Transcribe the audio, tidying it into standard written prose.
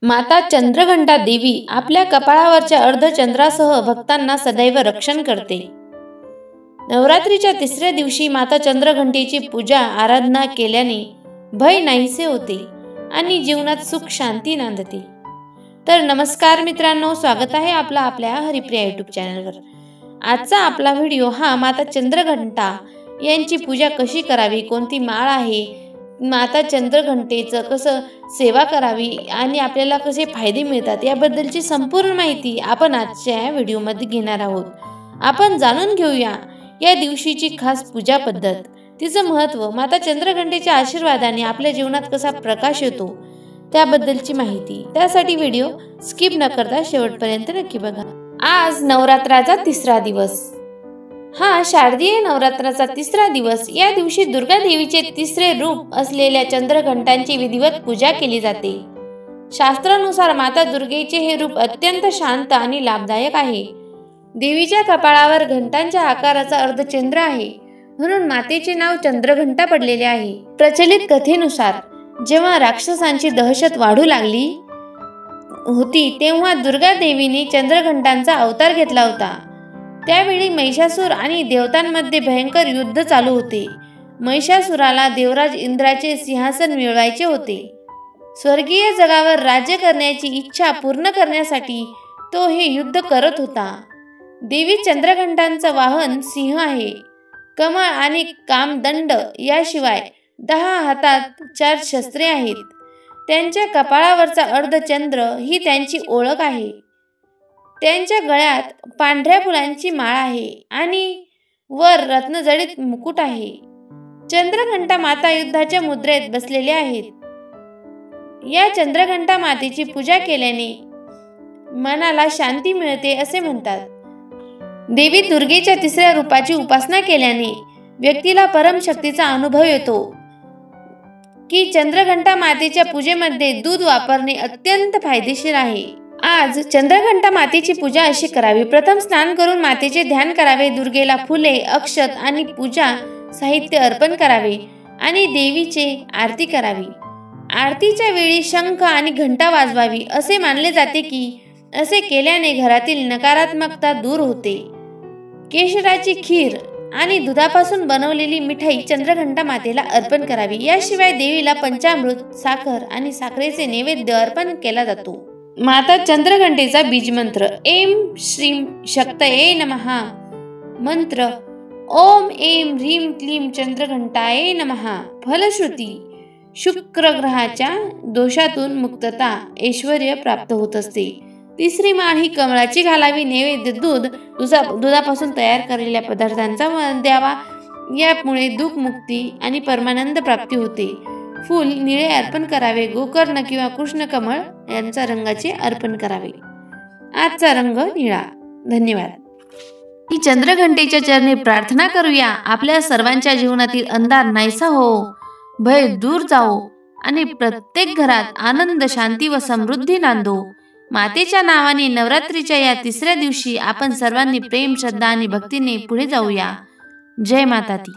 माता चंद्रघंटा देवी आपल्या कपाळावरच्या अर्धचंद्रासह भक्तांना सदैव रक्षण करते। नवरात्रीच्या तिसऱ्या दिवशी माता चंद्रघंटेची पूजा आराधना केल्याने भय नाहीसे होते आणि जीवनात सुख शांती नांदते। तर नमस्कार मित्रांनो, स्वागत आहे आपल्या हरिप्रिया यूट्यूब चॅनलवर। आजचा आपला व्हिडिओ हा माता चंद्रघंटा यांची पूजा कशी करावी, कोणती माळ आहे, माता चंद्रघंटेचं कसं सेवा करावी आणि आपल्याला कसे फायदे मिळतात याबद्दलची संपूर्ण माहिती आपण आजच्या व्हिडिओमध्ये घेणार आहोत। आपण जाणून घेऊया या दिवशीची खास पूजा पद्धत, तिचं महत्त्व, माता चंद्रघंटेच्या आशीर्वादाने आपल्या जीवनात कसा प्रकाश येतो त्याबद्दलची माहिती। त्यासाठी व्हिडिओ स्किप न करता शेवटपर्यंत नक्की बघा। आज नवरात्राचा तिसरा दिवस, हा शारदीय नवरात्राचा तिसरा दिवस। या दिवशी दुर्गा देवीचे तिसरे रूप असलेल्या चंद्रघंटांची विधिवत पूजा केली जाते। शास्त्रानुसार माता दुर्गेचे हे रूप अत्यंत शांत आणि लाभदायक आहे। देवीच्या कपाळावर घंटांच्या आकाराचा अर्धचंद्र आहे, म्हणून मातेचे नाव चंद्रघंटा पडलेले आहे। प्रचलित कथेनुसार जेव्हा राक्षसांची दहशत वाढू लागली होती तेव्हा दुर्गा देवीने चंद्रघंटांचा अवतार घेतला होता। त्यावेळी महिषासूर आणि देवतांमध्ये भयंकर युद्ध चालू होते। महिषासुराला देवराज इंद्राचे सिंहासन मिळवायचे होते। स्वर्गीय जगावर राज्य करण्याची इच्छा पूर्ण करण्यासाठी तो हे युद्ध करत होता। देवी चंद्रघंटांचं वाहन सिंह आहे। कमळ आणि कामदंड याशिवाय 10 हातात 4 शस्त्रे आहेत। त्यांच्या कपाळावरचा अर्धचंद्र ही त्यांची ओळख आहे। त्यांच्या गळ्यात पांढऱ्या फुलांची माळ आहे आणि वर रत्नजडित मुकुट आहे। चंद्रघंटा माता युद्धाच्या मुद्रेत बसलेल्या आहेत। या चंद्रघंटा मातेची पूजा केल्याने मनाला शांती मिळते असे म्हणतात। देवी दुर्गेच्या तिसऱ्या रूपाची उपासना केल्याने व्यक्तीला परमशक्तीचा अनुभव येतो की चंद्रघंटा मातेच्या पूजेमध्ये दूध वापरणे अत्यंत फायदेशीर आहे। आज चंद्रघंटा मातेची पूजा अशी करावी। प्रथम स्नान करून मातेचे ध्यान करावे, दुर्गेला फुले, अक्षत आणि पूजा साहित्य अर्पण करावे आणि देवीचे आरती करावी। आरतीच्या वेळी शंख आणि घंटा वाजवावी असे मानले जाते की असे केल्याने घरातील नकारात्मकता दूर होते। केशराची खीर आणि दुधापासून बनवलेली मिठाई चंद्रघंटा मातेला अर्पण करावी। याशिवाय देवीला पंचामृत, साखर आणि साखरेचे नैवेद्य अर्पण केला जातो। माता चंद्रघंटेचा बीज मंत्र ऐं श्रीं शक्तये नमः। मंत्र ओम ऐं ह्रीं क्लीं चंद्रघंटाये नमः। फलश्रुती शुक्र ग्रहाच्या दोषातून मुक्तता, ऐश्वर्य प्राप्त होत असते। तिसरी माळ ही कमळाची घालावी। नैवेद्य दुधापासून तयार केलेल्या पदार्थांचा द्यावा। यामुळे दुःख मुक्ती आणि परमानंद प्राप्ती होते। फूल निळे अर्पण करावे। गोकर्ण किंवा कृष्ण कमळ यांचा रंगाचे अर्पण करावे। आजचा रंग निळा। धन्यवाद। ही चंद्रघंटेच्या चरणी प्रार्थना करूया, आपल्या सर्वांच्या जीवनातील अंधार नाहीसा हो, भय दूर जाओ आणि प्रत्येक घरात आनंद, शांती व समृद्धी नांदो। मातेच्या नावाने नवरात्रीच्या या तिसऱ्या दिवशी आपण सर्वांनी प्रेम, श्रद्धा आणि भक्तीने पुढे जाऊया। जय माता दी।